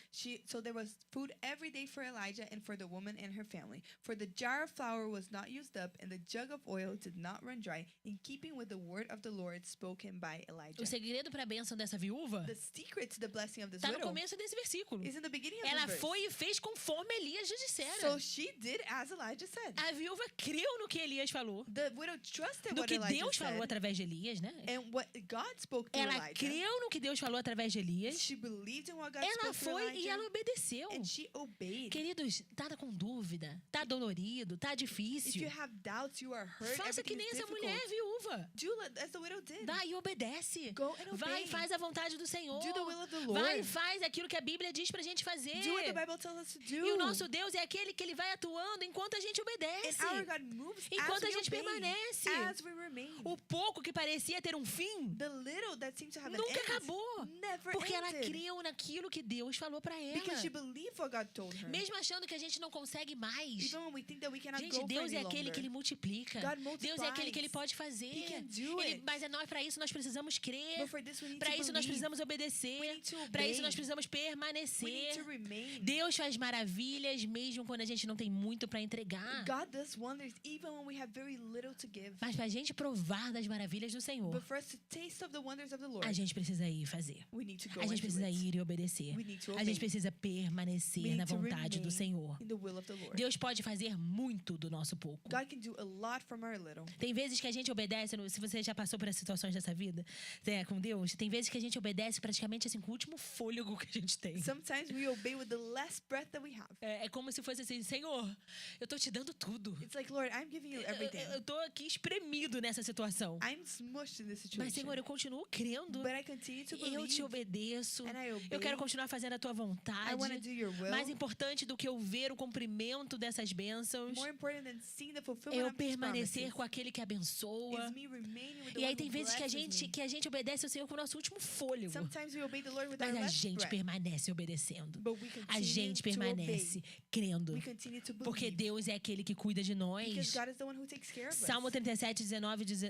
So there was food every day for Elijah and for the woman and her family. For the jar of flour was not used up, and the jug of oil did not run dry, in keeping with the word of the Lord spoken by Elijah. O segredo para a bênção dessa viúva The secret to the blessing of this está no widow começo desse versículo. is in the beginning of Ela this verse. foi e fez conforme Elias lhe dissera. So she did as Elijah said. A viúva creu no que Elias falou, The widow trusted no what que Elijah Deus falou said através de Elias, né? and what God spoke through Ela Elijah. creu no que Deus falou através de Elias. She believed in what God Ela spoke through foi e Elijah, ela obedeceu. and she obeyed. Queridos, tá com dúvida, tá dolorido, tá If difícil. you have doubts, you are hurt, Faça que everything nem is essa difficult. mulher viúva. Do as the widow did. Vai e obedece. Go and Vai e obey. faz a vontade do Senhor. Do the will of the Vai e Lord. faz aquilo que a Bíblia diz pra gente fazer. Do what the Bible tells us to do. E o nosso Deus é aquele que ele vai atuando enquanto a gente obedece. And our God moves Enquanto as a we gente obey, permanece. as we remain. O pouco que parecia ter um fim The little that seems to have an nunca end acabou. never Porque ela ended. creu naquilo que Deus falou pra Because she ela. believed what God told her. Mesmo achando que a gente não consegue mais. Even when we think that we cannot Gente, go Deus for é any aquele longer. que ele multiplica. God Deus é aquele que ele multiplies. pode fazer. He can do it. Mas para isso nós precisamos crer. But for this we need Para to isso nós believe. precisamos We obedecer. need to Para isso obey. nós precisamos We need permanecer. to remain. Deus faz maravilhas mesmo quando a gente não tem muito para entregar. God does wonders even when we have very little to give. Mas para a gente provar das maravilhas do Senhor, But for us to taste of the wonders of the Lord, a gente precisa ir fazer. we need to go A gente and do precisa it. ir e obedecer. We need to A obey. gente precisa We permanecer need na to vontade do remain Senhor. in the will of the Lord. Deus pode fazer muito do nosso pouco. God can do a lot from our little. Tem vezes que a gente obedece, se você já passou por essas situações dessa vida, com Deus, tem vezes que a gente obedece praticamente assim, com o último fôlego que a gente tem. Sometimes we obey with the last breath that we have. É como se fosse assim, Senhor, eu tô te dando tudo. It's like, Lord, I'm giving you everything. Eu tô aqui espremido nessa situação. I'm smushed in this situation. Mas, Senhor, eu continuo crendo. But I continue to Eu believe. te obedeço. And I obey. Eu quero continuar fazendo a tua I want to vontade. do your will. Mais importante do que eu ver o cumprimento dessas bênçãos More important than seeing the fulfillment é eu of these permanecer promises com aquele que abençoa. is me remaining with the E aí one tem who vezes que blesses me. a gente obedece ao Senhor com o nosso último fôlego. Sometimes we obey the Lord with our Mas a last gente breath. permanece obedecendo. But we A continue gente to permanece obey. crendo. We continue to Porque believe. Deus é aquele que cuida de nós. Because God is the one who takes care of Salmo us. 37,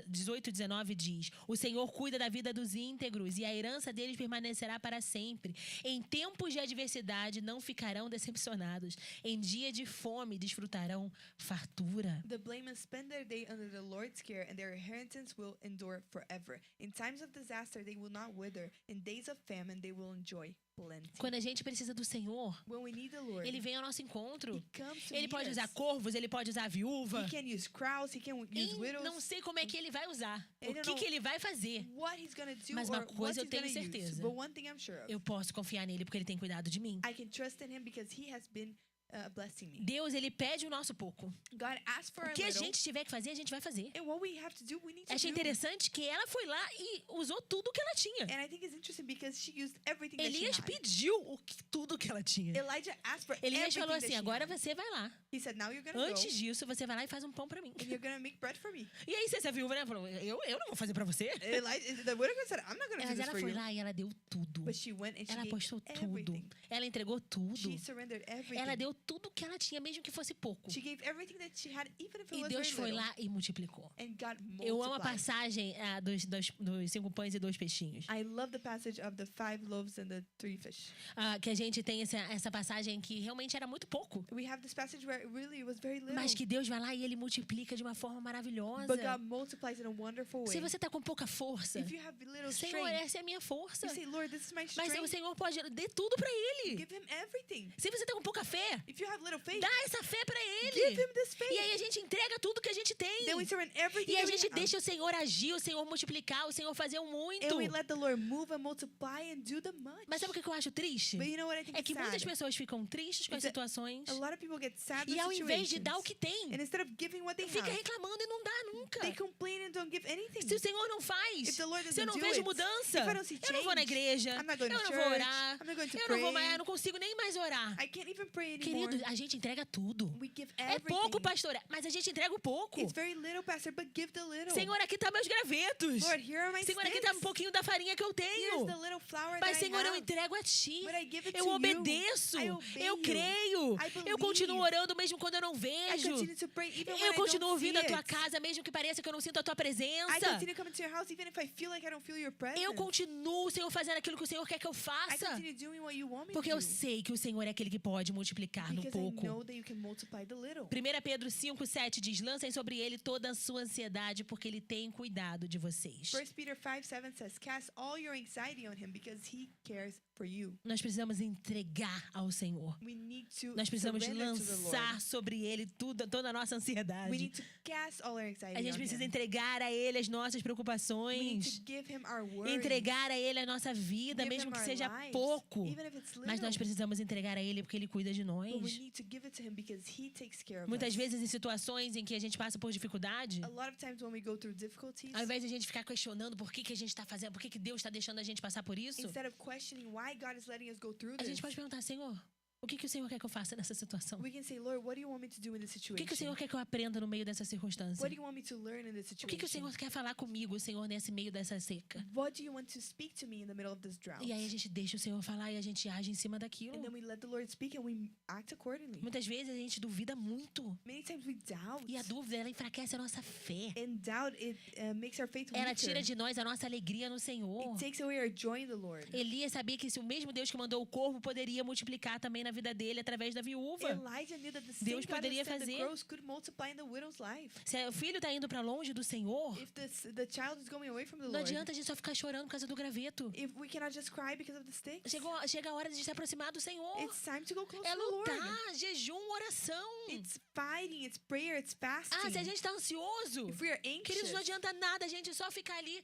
18 e 19 diz: O Senhor cuida da vida dos íntegros e a herança deles permanecerá para sempre. Em tempos de adversidade não ficarão decepcionados. Em dia de fome desfrutarão fartura. The blameless spend their day under the Lord's care, and their inheritance will endure forever. In times of disaster, they will not wither. In days of famine, they will enjoy plenty. Quando a gente precisa do Senhor, When we need the Lord, Ele vem ao nosso encontro. He comes to Ele meet pode us. usar corvos, ele pode usar a viúva. He can use crowds, He can use widows. Não sei como é que ele vai usar. I O don't que know ele vai fazer. what He's gonna do Mas or uma coisa what eu He's tenho gonna use. certeza. But one thing I'm sure of, Eu posso confiar nele porque ele tem cuidado de mim. I can trust in Him because He has been blessing me. Deus, ele pede o nosso pouco. God asks for O a que a little, gente tiver que fazer, a gente vai fazer. and what we have to do, we need to Achei do. interessante que ela foi lá e usou tudo que ela tinha. And I think it's interesting because she used everything that she Elias had. pediu tudo que ela tinha. Elijah asked for Elias everything falou that assim: she agora had. você vai lá. He said, now you're gonna Antes go, disso, você vai lá e faz um pão pra mim. and you're gonna make bread for me. E aí, essa viúva, né, falou: eu não vou fazer pra você. The widow said, I'm not gonna do Mas this ela for foi you. lá e ela deu tudo. But she went and she Ela gave apostou tudo. everything. Ela entregou tudo. She surrendered everything. Ela deu tudo que ela tinha, mesmo que fosse pouco. She gave everything that she had, even if it E was Deus very foi little. lá e multiplicou. And God Eu amo a multiplied. passagem dos 5 pães e 2 peixinhos. I love the passage of the 5 loaves and the 3 fish. Que a gente tem essa passagem que realmente era muito pouco. We have this passage where it was very little. Mas que Deus vai lá e Ele multiplica de uma forma maravilhosa. But God multiplies in a wonderful way. Se você está com pouca força, If you have little Senhor, strength, essa é a minha força. you say, Lord, this is my Mas o strength. Senhor pode dar tudo para Ele. Give Him everything. Se você está com pouca fé, If you have little faith, dá essa fé para give Ele. Him this faith. E aí a gente entrega tudo que a gente tem. Then we surrender everything E a that we gente have. deixa o Senhor agir, o Senhor multiplicar, o Senhor fazer um muito. And we let the Lord move and multiply and do the much. Mas sabe o que eu acho triste? But you know what I think É is que muitas sad? pessoas ficam tristes com as Is that situações. A lot of people get sad E with ao invés de situations. dar o que tem, And instead of giving what they fica have, reclamando e não dá nunca. they complain and don't give anything. Se o Senhor não faz, If the Lord se eu doesn't não do vejo it, mudança, if I don't see eu não vou na change, igreja, I'm not going eu to não church, vou orar, I'm not going to eu não vou pray. mais, eu não consigo nem mais orar. I can't even pray anymore. Querido, a gente entrega tudo. We give É everything. pouco, pastora, mas a gente entrega o pouco. It's very little, Pastor, but give the little. Senhor, aqui tá meus gravetos. Lord, here are my Senhor, aqui sticks. tá um pouquinho da farinha que eu tenho. Here's the little flour Mas, that Senhor, I eu have. entrego a Ti. But I give it Eu to you. obedeço. I obey Eu you. creio. I Eu believe. continuo orando mesmo quando eu não I vejo. continue to pray even when Eu I continuo don't see vindo à Tua it. casa, mesmo que pareça que eu não sinto a Tua I presença. continue coming to your house even if I feel like I don't feel your presence. Eu continuo, Senhor, fazendo aquilo que o Senhor quer que eu I faça. continue doing what you want me Porque to eu do. sei que o Senhor é aquele que pode multiplicar. multiplicar no Because I pouco. know that you can multiply the little. 1 Pedro 5,7 diz: lancem sobre ele toda a sua ansiedade, porque ele tem cuidado de vocês. 1 Peter 5:7 says, cast all your anxiety on him because he cares for you. Nós precisamos entregar ao Senhor. We need to Nós precisamos surrender to the lançar Lord. sobre ele toda a nossa We ansiedade. need to cast all our anxiety A gente on precisa him. entregar a ele as nossas We need preocupações. to give him our worries. Entregar a ele a nossa vida, Give mesmo him que our seja lives, pouco. even if it's Mas nós little. precisamos entregar a ele porque ele cuida de But we nós. need to give it to him because he takes care of Muitas us. vezes, em situações em que a gente passa por dificuldade, A lot of times when we go through difficulties, ao invés de a gente ficar questionando por que a gente está fazendo, por que Deus está deixando a gente passar por isso, instead of questioning why God is letting us go through a this, gente pode perguntar: Senhor, o que o Senhor quer que eu faça nessa situação? we can say, Lord, what do you want me to do in this O situation? que o Senhor quer que eu aprenda no meio dessa circunstância? What do you want me to learn in this O que o situation? Senhor quer falar comigo, Senhor, nesse meio dessa seca? What do you want to speak to me in the middle of this drought? E aí a gente deixa o Senhor falar e a gente age em cima daquilo. And then we let the Lord speak and we act accordingly. Muitas vezes a gente duvida muito. Many times we doubt. E a dúvida, ela enfraquece a nossa fé. And doubt, it makes our faith Ela weaker. tira de nós a nossa alegria no Senhor. It takes away our joy in the Lord. Elias sabia que se o mesmo Deus que mandou o corvo poderia multiplicar também na vida dele através da viúva. Elijah knew that the same Deus God poderia that sent the fazer. crows could multiply in the widow's life. Se o filho está indo para longe do Senhor, If the child is going away from the não Lord, adianta a gente só ficar chorando por causa do graveto. if we cannot just cry because of the sticks, Chega a hora de se aproximar do Senhor. it's time to go close É to the Lord. lutar, jejum, oração. It's fighting, it's prayer, it's fasting. Ah, se a gente está ansioso, If we are queridos, não anxious, adianta nada a gente só ficar ali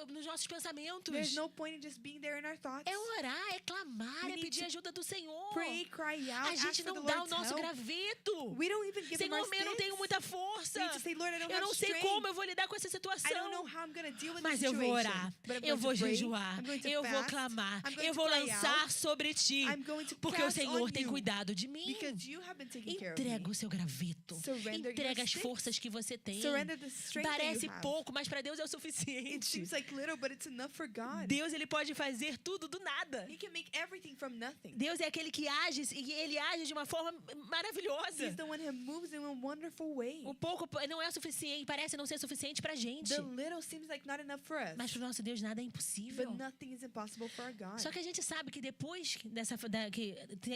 nos nossos pensamentos. there's no point in just being there in our thoughts. É orar, é clamar, We é need pedir to ajuda do Senhor. Pray, cry out, A ask gente for the não dá o Lord's nosso help. graveto. We don't even give him our Senhor, eu não tenho sticks. muita força. We need to say, Lord, I don't Eu have não sei strength. como eu vou lidar com essa I don't know situação. how I'm going to deal with Mas this eu vou situation. orar, But I'm eu going vou to pray, jejuar, I'm going to eu vou fast, clamar, I'm going eu to vou cry lançar out, sobre ti. I'm going to Porque o cast Senhor on tem you, cuidado de mim. because you have been taking care of Entrega me. o seu graveto. Surrender Entrega your as sticks. forças que você tem. Surrender the strength that Parece you have. pouco, mas para Deus é o It suficiente. seems like little, but it's enough for God. Deus, ele pode fazer tudo do nada. He can make everything from nothing. Deus é aquele que age e ele age de uma forma maravilhosa. He's the one who moves in a wonderful way. O pouco não é o suficiente, parece não ser suficiente pra gente. The little seems like not enough for us, Mas pro nosso Deus nada é impossível. but nothing is impossible for our God. Só que a gente sabe que depois que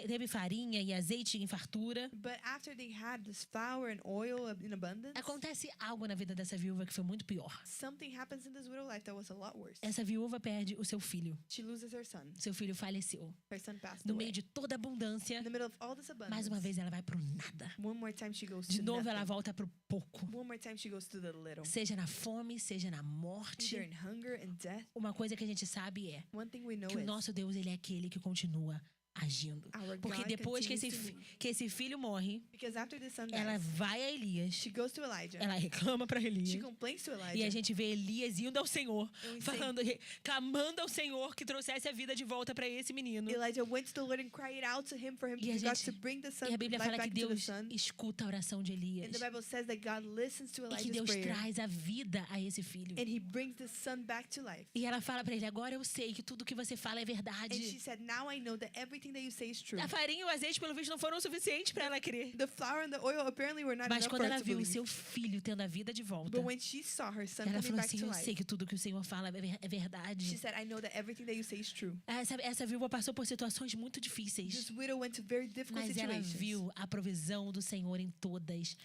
teve farinha e azeite em fartura, But after they had this flour and oil in abundance, acontece algo na vida dessa viúva que foi muito pior. something happens in this widow life that was a lot worse. Essa viúva perde o seu filho. She loses her son. Seu filho faleceu. Her son passed No away. meio de toda a abundância, In the middle of all this abundance, mais uma vez ela vai pro nada. one more time she goes De to novo nothing. ela volta pro pouco. One more time she goes to the little. Seja na fome, seja na morte. Either in hunger and death. Uma coisa que a gente sabe é One thing we know que o is nosso Deus, ele é aquele que continua agindo. our Porque God depois que continues to move. esse filho morre, Because after the son ela dies, vai a Elias, she goes to Elijah. ela reclama para She Elias. complains to E a Elijah. gente vê Elias indo ao Senhor, And we falando, clamando ao Senhor que trouxesse a vida de volta para esse menino. Elijah went to the Lord and cried out to him for him E a to God gente- to bring the son E a Bíblia life fala que back into the Deus son. escuta a oração de Elias. And the Bible says that God listens to E que Elijah's Deus prayer. traz a vida a esse filho. And he brings the son back to life. E ela fala para ele, agora eu sei que tudo que você fala é And she verdade. said, now I know that everything that you say is true. A farinha e o azeite, pelo visto, não foram suficientes para ela crer. The flour and the oil apparently were not Mas enough quando for ela her to viu o believe. seu filho tendo a vida de volta, But when she saw her son ela coming falou back assim, to eu life, sei que tudo que o Senhor fala é she verdade. said, I know that everything that you say is true. Essa viúva passou por situações muito difíceis, This widow went to very difficult mas ela situations. viu a provisão do Senhor em todas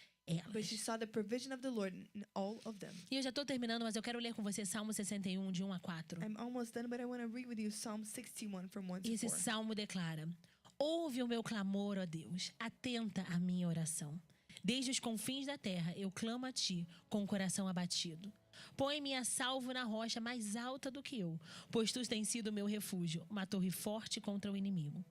But she elas. saw the provision of the Lord in all of them. E eu já estou terminando, mas eu quero ler com você Salmo 61, de 1 a 4. I'm almost done, but I want to read with you Psalm 61 from 1 E to esse 4. salmo declara: ouve o meu clamor, ó Deus, atenta à minha oração. Desde os confins da terra eu clamo a ti com o coração abatido. Põe-me a salvo na rocha mais alta do que eu, pois tu tens sido meu refúgio, uma torre forte contra o inimigo.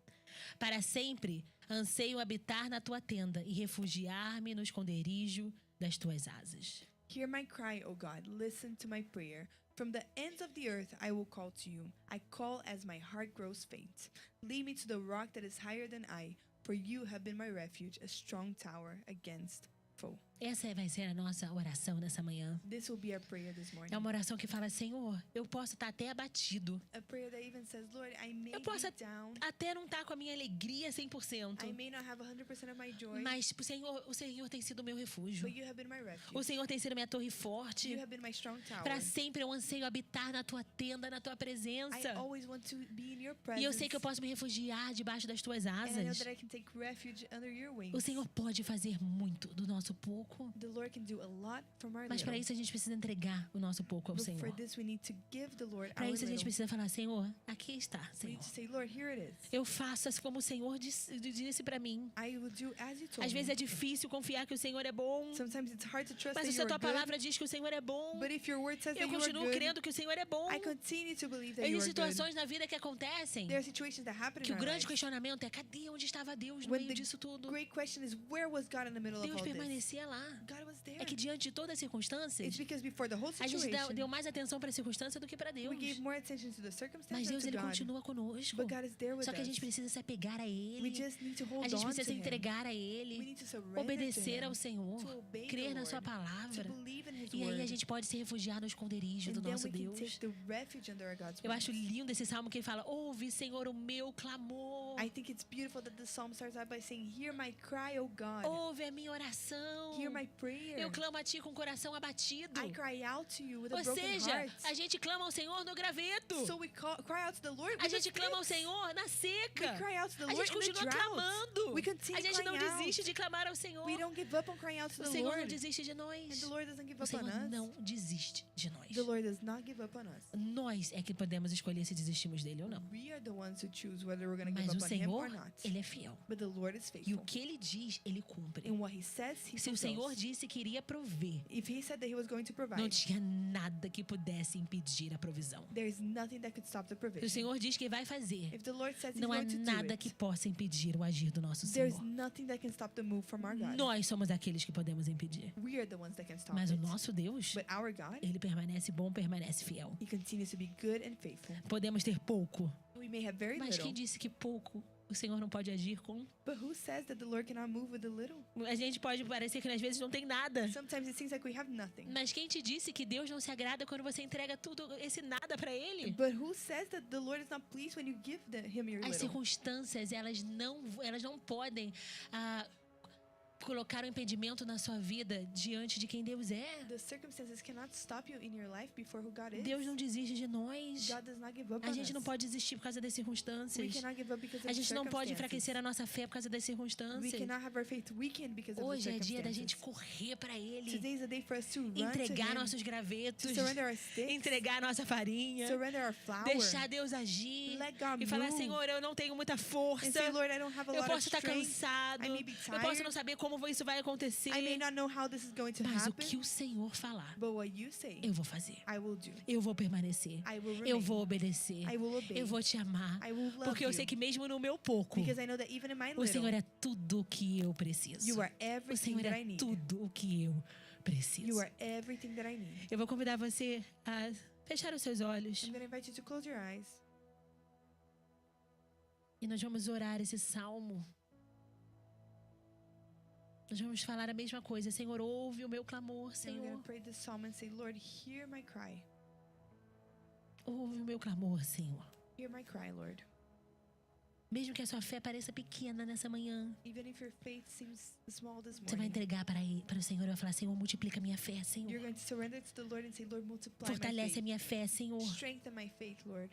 Para sempre anseio habitar na tua tenda e refugiar-me no esconderijo das tuas asas. Hear my cry, O God. Listen to my prayer. From the ends of the earth I will call to you. I call as my heart grows faint. Lead me to the rock that is higher than I, for you have been my refuge, a strong tower against foe. Essa vai ser a nossa oração nessa manhã. This will be our prayer this morning. É uma oração que fala, Senhor, eu posso estar até abatido. A prayer that even says, Lord, I may Eu posso be down. até não estar com a minha alegria 100%. I may not have 100% of my joy. Mas o Senhor tem sido o meu refúgio. But you have been my refuge. O Senhor tem sido minha torre forte. You have been my strong tower. Para sempre eu anseio habitar na tua tenda, na tua I presença. always want to be in your presence. E eu sei que eu posso me refugiar debaixo das tuas And I know asas. that I can take refuge under your wings. O Senhor pode fazer muito do nosso pouco. The Lord can do a lot from our Mas para little. isso a gente precisa entregar o nosso pouco ao But for Senhor. this we need to give the Lord Para our isso a gente little. precisa falar, Senhor, aqui está, We Senhor. need to say, Lord, here it is. Eu faço assim como o Senhor disse para mim. I will do as you told Às vezes me. é difícil confiar que o Senhor é bom. Sometimes it's hard to trust Mas that se you a are tua good. palavra diz que o Senhor é bom, But if your word says eu that you are continuo good, crendo que o Senhor é bom. I continue to believe that you Existem are good. situações na vida que acontecem There are situations that happen que in o our grande lives. questionamento é cadê onde estava Deus no When meio the disso tudo? great question is, where was God in the middle of Deus all this? permanecia lá. God was there. É que diante de todas as circunstâncias, It's because before the whole a gente situation, deu mais atenção para a circunstância do que para Deus. we gave more attention to the Mas circumstances Deus, than Ele to God. continua conosco. But God is there with Só que a us. gente precisa se apegar a We Ele. just need to hold A gente on precisa to se Him. entregar a We Ele. need to surrender Obedecer to ao Him. Senhor. To obey Crer the na Lord. Sua To palavra. believe in His E aí a word. gente pode se refugiar no esconderijo And do then nosso we can Deus. take the refuge under our God's Eu acho wings. lindo esse salmo que ele fala, ouve, Senhor, o meu clamor. I think it's beautiful that the psalm starts out by saying, "Hear my cry, O God. Ouve a minha oração. Hear my prayer. Eu clamo a Ti com o coração abatido. I cry out to you with a Ou broken seja, heart." a gente clama ao Senhor no graveto. So we cry out to the Lord A with the gente clama ao sticks. Senhor na We seca. cry out to the A Lord gente in the continua drought. clamando. We continue A gente não crying out. desiste de clamar ao Senhor. We don't give up on crying out to O the Senhor não Lord. desiste de And nós. the Lord doesn't give O up on Senhor us. não desiste de nós. The Lord does not give up on us. Nós é que podemos escolher se desistimos dele ou não. We are the ones who choose whether we're going to give Mas o up on Him or Senhor, not. Ele é fiel. But the Lord is E faithful. o que Ele diz, Ele cumpre. In what He says, He Se o Senhor fulfills. disse que iria prover, If He said that He was going to não provide, tinha nada que pudesse impedir a provisão. there is nothing that could stop the Se o provision. Senhor diz que vai fazer, If the Lord says He's não há going to do nada it, que possa impedir o agir do nosso there's Senhor. nothing that can stop the move from our God. Nós somos aqueles que podemos impedir. We are the ones that can stop Mas o it. nosso Deus, But our God, Ele permanece bom, permanece fiel. He continues to be good and faithful. Podemos ter pouco, We may have very mas quem little, disse que pouco o Senhor não pode agir com? but who says that the Lord cannot move with a little? A gente pode parecer que às vezes não tem nada. Sometimes it seems like we have nothing. Mas quem te disse que Deus não se agrada quando você entrega tudo esse nada para Ele? But who says that the Lord is not pleased when you give Him your As little? circunstâncias, elas não podem colocar um impedimento na sua vida diante de quem Deus é. The circumstances cannot stop you in your life before who God is. Deus não desiste de nós. God does not give up A on gente não us. pode desistir por causa das We circunstâncias. cannot give up because of A gente não pode circumstances. enfraquecer a nossa fé por causa das We circunstâncias. cannot have our faith weakened because of the Hoje é dia da circumstances. gente correr para Ele, Today is a day for us to run entregar to Him, nossos gravetos, to surrender our sticks, entregar nossa farinha, surrender our flour, deixar Deus agir Let God e falar: move. Senhor, eu não tenho muita and força. say, Lord, I don't have a Eu lot of posso estar strength. cansado. I may be Eu posso tired. não saber como isso vai acontecer. I may not know how this is going to Mas o happen, que o Senhor falar, but what you say, eu vou fazer. I will do. Eu vou permanecer. I will Eu remain. vou obedecer. I will obey. Eu vou te amar. I will love Porque eu you. sei que mesmo no meu pouco, Because I know that even in my o Senhor little, é tudo o que eu preciso. you are O everything Senhor that I é need. tudo o que eu preciso. You are everything that I need. Eu vou convidar você a fechar os seus olhos I'm going to invite you to close your eyes. e nós vamos orar esse salmo. Nós vamos falar a mesma coisa. Senhor, ouve o meu clamor, And we're Senhor. going to pray this psalm and say, Lord, hear my cry. Ouve o meu clamor, Senhor. Hear my cry, Lord. Mesmo que a sua fé pareça pequena nessa manhã, Even if your faith seems small this você vai morning, entregar para o Senhor e vai falar: Senhor, multiplica a minha fé, Senhor. you're going to surrender to the Lord and say, Lord, multiply my Fortalece a faith. minha fé, Senhor. Strengthen my faith, Lord.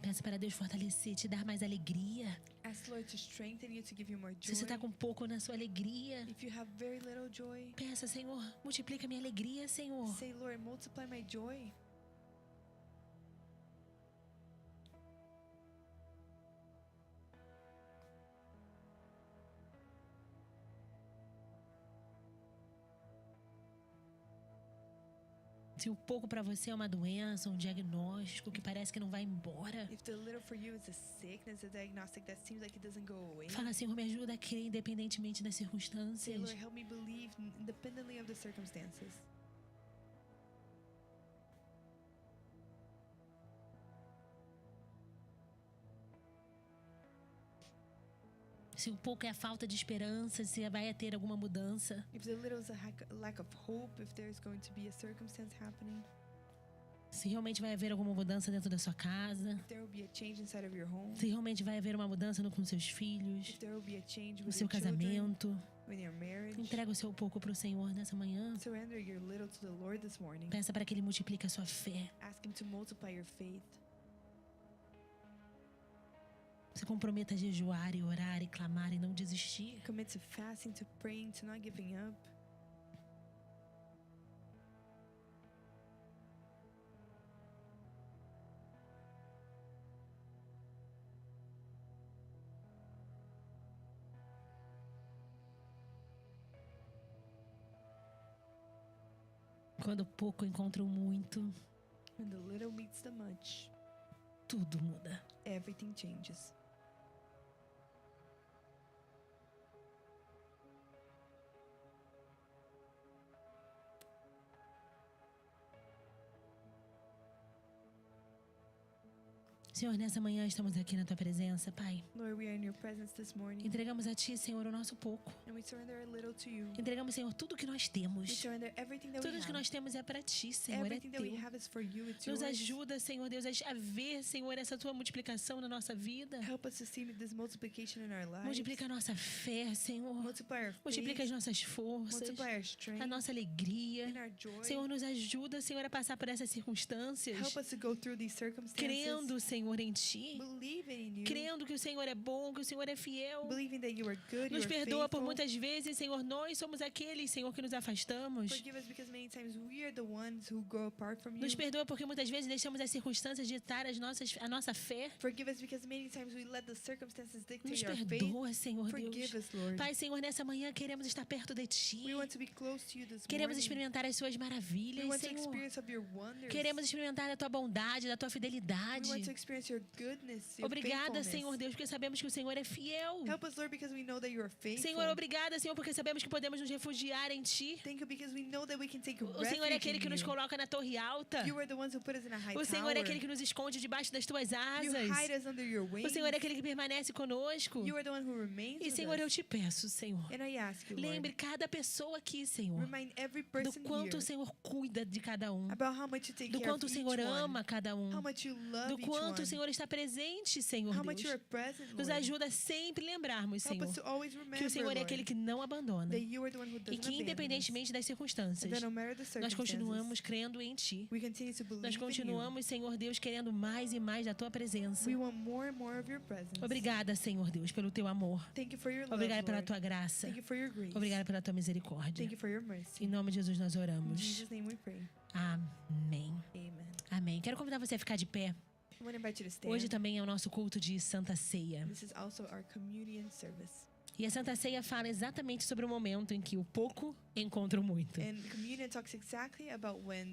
Peça para Deus fortalecer, te dar mais alegria. Ask the Lord to strengthen you, to give you more Se joy. você está com pouco na sua alegria, If you have very little joy, peça: Senhor, multiplica minha alegria, Senhor. say, Lord, multiply my joy. Se o pouco para você é uma doença, um diagnóstico que parece que não vai embora, If the little for you is a sickness, a diagnostic that seems like it doesn't go away, fala, Senhor, me ajuda a crer independentemente das say, circunstâncias. Lord, help me believe independently of the circumstances. Se o pouco é a falta de esperança, se vai ter alguma mudança. If the little is a lack of hope, if there's going to be a circumstance happening, Se realmente vai haver alguma mudança dentro da sua casa. if there will be a change inside of your home, Se realmente vai haver uma mudança com seus filhos, if there will be a change no with seu your children, casamento. with your marriage, Entrega o seu pouco para o Senhor nessa manhã. surrender your little to the Lord this morning. Peça para que Ele multiplique a sua fé. Ask Him to multiply your faith. Se comprometa a jejuar e orar e clamar e não desistir. Commit to fasting, to praying, to not giving up. Quando o pouco encontra o muito, When the little meets the much, tudo muda. everything changes. Senhor, nessa manhã estamos aqui na Tua presença, Pai. Lord, we are in your presence this morning, Entregamos a Ti, Senhor, o nosso pouco. and we surrender a little to you. Entregamos, Senhor, tudo que nós We temos. surrender everything that we Tudo que have. nós temos é para Ti, Senhor, é Everything that we Teu. have is for you. It's Nos yours. ajuda, Senhor Deus, a ver, Senhor, essa Tua multiplicação na nossa vida. Help us to see this multiplication in our lives. Multiplica a nossa fé, Senhor. Multiply our Multiplica as faith. nossas forças, Multiply our strength. a nossa alegria. And our joy. Senhor, nos ajuda, Senhor, a passar por essas circunstâncias, Help us to go through these circumstances. crendo, Senhor, em Ti. Believing in you. Crendo que o Senhor é bom, que o Senhor é fiel. Believing that you are good, you Nos are perdoa por faithful. muitas vezes, Senhor. Nós somos aqueles, Senhor, que nos afastamos. Forgive us because many times we are the ones who grow apart from you. Nos perdoa porque muitas vezes deixamos as circunstâncias ditar a nossa fé. Forgive us because many times we let the circumstances Nos dictate our faith. perdoa, Senhor Forgive Deus. us, Lord. Pai, Senhor, nessa manhã queremos estar perto de Ti. We want to be close to you this Queremos morning. experimentar as Suas We maravilhas, want to Senhor. experience of your wonders. Queremos experimentar a Tua bondade, da Tua We fidelidade. want to experience your goodness, your Obrigada, faithfulness. Senhor Deus, porque sabemos que o Senhor é fiel. Help us, Lord, because we know that you are faithful. Senhor, obrigada, Senhor, porque sabemos que podemos nos refugiar em Ti. Thank you because we know that we can take O Senhor é refuge aquele in que nos you. coloca na torre alta. You are the ones who put us in a high O Senhor é tower. aquele que nos esconde debaixo das Tuas You asas. hide us under your wings. O Senhor é aquele que permanece conosco. You are the one who remains E, with Senhor, eu us. te peço, Senhor, And I ask you, Lord, lembre cada pessoa aqui, Senhor, remind every do person quanto o here Senhor cuida de cada um, about how much you take do care quanto o of Senhor each one, ama cada um, how much you love do each quanto o one, Senhor está presente, Senhor how much you Deus. are present, Nos Lord. ajuda a sempre lembrarmos, Help Senhor, us to always remember, que o Senhor é Lord, aquele que não abandona that you are the one who e doesn't que, abandon us. independentemente das circunstâncias, And that no matter the nós circumstances, continuamos crendo em Ti. we continue to believe Nós in you. continuamos, Senhor Deus, querendo mais e mais da Tua presença. We want more and more of your presence. Obrigada, Senhor Deus, pelo Teu amor. Thank you for your love, Obrigada pela Lord. Tua graça. Thank you for your grace. Obrigada pela Tua misericórdia. Thank you for your mercy. Em nome de Jesus nós In oramos. Jesus' name we pray. Amém. Amen. Amém. Quero convidar você a ficar de pé. I want to invite you to stand. Hoje também é o nosso culto de Santa Ceia. This is also our communion service. E a Santa Ceia fala exatamente sobre o momento em que o pouco encontra o muito. And communion talks exactly about when